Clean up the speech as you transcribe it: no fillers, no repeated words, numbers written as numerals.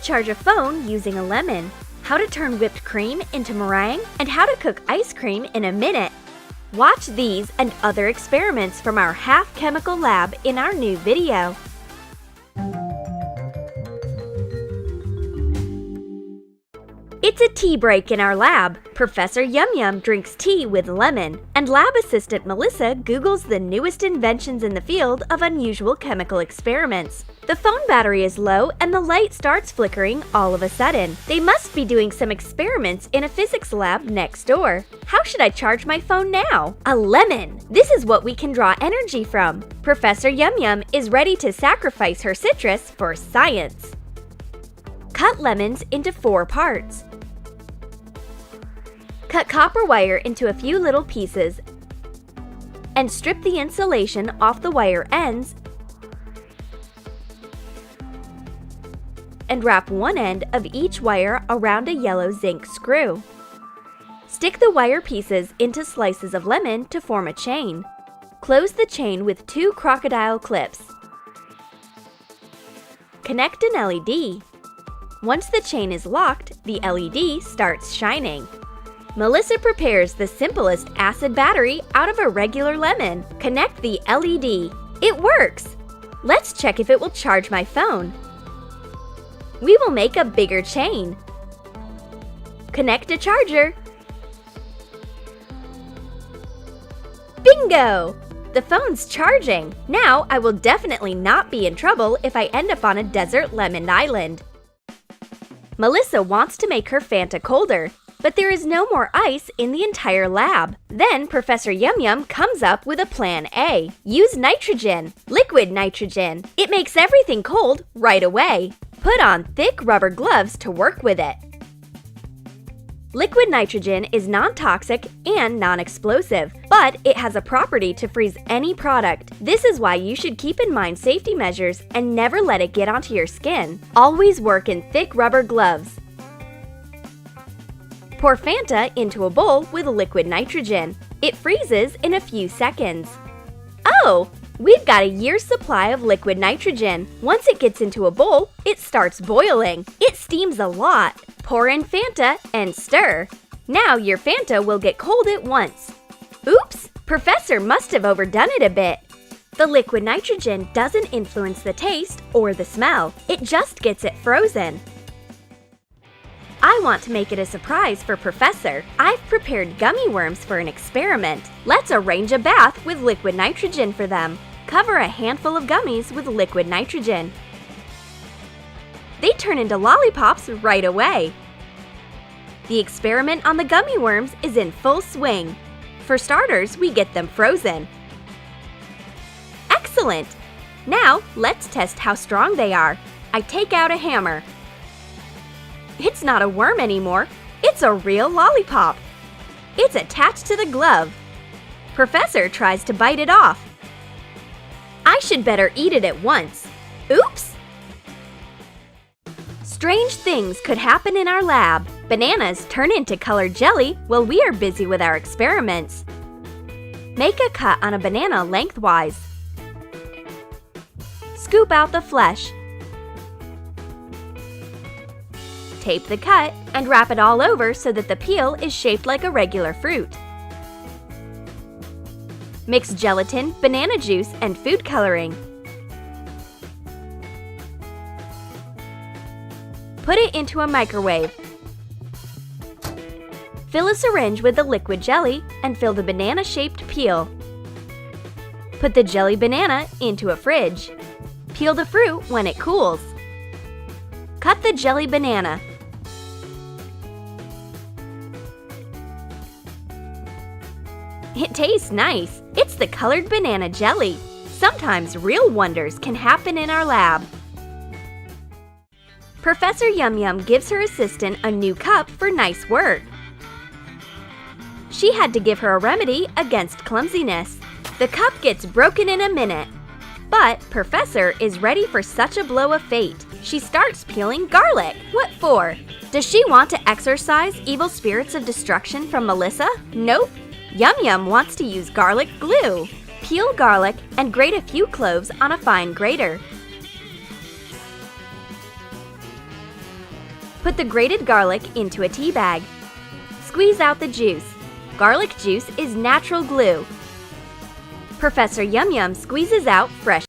charge a phone using a lemon, how to turn whipped cream into meringue, and how to cook ice cream in a minute. Watch these and other experiments from our half-chemical lab in our new video. It's a tea break in our lab. Professor Yum Yum drinks tea with lemon, and lab assistant Melissa Googles the newest inventions in the field of unusual chemical experiments. The phone battery is low and the light starts flickering all of a sudden. They must be doing some experiments in a physics lab next door. How should I charge my phone now? A lemon! This is what we can draw energy from. Professor Yum Yum is ready to sacrifice her citrus for science. Cut lemons into 4 parts. Cut copper wire into a few little pieces and strip the insulation off the wire ends and wrap one end of each wire around a yellow zinc screw. Stick the wire pieces into slices of lemon to form a chain. Close the chain with 2 crocodile clips. Connect an LED. Once the chain is locked, the LED starts shining. Melissa prepares the simplest acid battery out of a regular lemon. Connect the LED. It works! Let's check if it will charge my phone. We will make a bigger chain. Connect a charger. Bingo! The phone's charging. Now I will definitely not be in trouble if I end up on a desert lemon island. Melissa wants to make her Fanta colder, but there is no more ice in the entire lab. Then Professor Yum Yum comes up with a plan A. Use nitrogen, liquid nitrogen. It makes everything cold right away. Put on thick rubber gloves to work with it. Liquid nitrogen is non-toxic and non-explosive, but it has a property to freeze any product. This is why you should keep in mind safety measures and never let it get onto your skin. Always work in thick rubber gloves. Pour Fanta into a bowl with liquid nitrogen. It freezes in a few seconds. Oh! We've got a year's supply of liquid nitrogen. Once it gets into a bowl, it starts boiling. It steams a lot. Pour in Fanta and stir. Now your Fanta will get cold at once. Oops! Professor must have overdone it a bit. The liquid nitrogen doesn't influence the taste or the smell. It just gets it frozen. I want to make it a surprise for Professor. I've prepared gummy worms for an experiment. Let's arrange a bath with liquid nitrogen for them. Cover a handful of gummies with liquid nitrogen. They turn into lollipops right away. The experiment on the gummy worms is in full swing. For starters, we get them frozen. Excellent! Now, let's test how strong they are. I take out a hammer. It's not a worm anymore. It's a real lollipop. It's attached to the glove. Professor tries to bite it off. I should better eat it at once. Oops! Strange things could happen in our lab. Bananas turn into colored jelly while we are busy with our experiments. Make a cut on a banana lengthwise. Scoop out the flesh. Tape the cut and wrap it all over so that the peel is shaped like a regular fruit. Mix gelatin, banana juice, and food coloring. Put it into a microwave. Fill a syringe with the liquid jelly and fill the banana-shaped peel. Put the jelly banana into a fridge. Peel the fruit when it cools. Cut the jelly banana. It tastes nice. It's the colored banana jelly. Sometimes real wonders can happen in our lab. Professor Yum Yum gives her assistant a new cup for nice work. She had to give her a remedy against clumsiness. The cup gets broken in a minute. But Professor is ready for such a blow of fate. She starts peeling garlic. What for? Does she want to exorcise evil spirits of destruction from Melissa? Nope. Yum Yum wants to use garlic glue. Peel garlic and grate a few cloves on a fine grater. Put the grated garlic into a tea bag. Squeeze out the juice. Garlic juice is natural glue. Professor Yum Yum squeezes out fresh